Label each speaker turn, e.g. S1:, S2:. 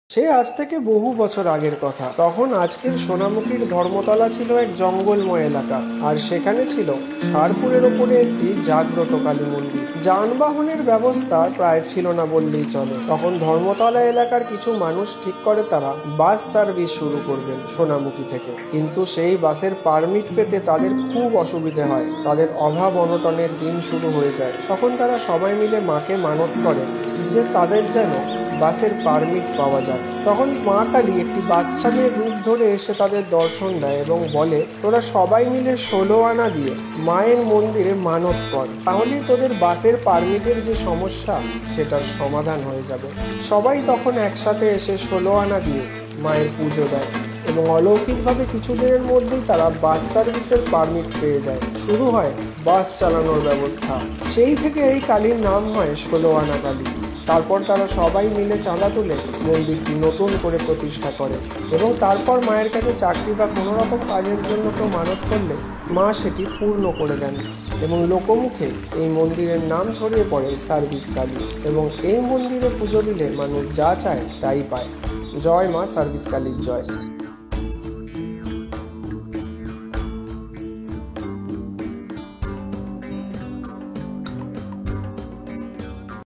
S1: সে আজ থেকে বহু বছর আগের কথা। তখন আজকের সোনামুখীর ধর্মতলা ছিল এক জঙ্গলময় এলাকা, আর সেখানে ছিল ষাড়পুরের ওপরে একটি জাগ্রত কালী মন্দির। যানবাহনের ব্যবস্থা প্রায় ছিল না বললেই চলে। তখন ধর্মতলা এলাকার কিছু মানুষ ঠিক করে তারা বাস সার্ভিস শুরু করবেন সোনামুখী থেকে। কিন্তু সেই বাসের পারমিট পেতে তাদের খুব অসুবিধে হয়। তাদের অভাব অনটনের দিন শুরু হয়ে যায়। তখন তারা সবাই মিলে মাকে মানত করে যে তাদের যেন বাসের পারমিট পাওয়া যায়। তখন মা কালী একটি বাচ্চা মেয়ের রূপ ধরে এসে তাদের দর্শন দেয় এবং বলে, তোরা সবাই মিলে 16 আনা দিয়ে মায়ের মন্দিরে মানত কর, তাহলেই তোদের বাসের পারমিটের যে সমস্যা সেটার সমাধান হয়ে যাবে। সবাই তখন একসাথে এসে 16 আনা দিয়ে মায়ের পুজো দেয় এবং অলৌকিকভাবে কিছুদিনের মধ্যেই তারা বাস সার্ভিসের পারমিট পেয়ে যায়। শুরু হয় বাস চালানোর ব্যবস্থা। সেই থেকে এই কালীর নাম হয় 16 আনা কালী। তারপর তারা সবাই মিলে চাঁদা তুলে মন্দিরটি নতুন করে প্রতিষ্ঠা করে এবং তারপর মায়ের কাছে চাকরি বা কোনো রকম কাজের জন্য কেউ মানত করলে মা সেটি পূর্ণ করে দেন এবং লোকমুখে এই মন্দিরের নাম ছড়িয়ে পড়ে সার্ভিস কালী। এবং এই মন্দিরে পুজো দিলে মানুষ যা চায় তাই পায়। জয় মা সার্ভিস কালীর জয়।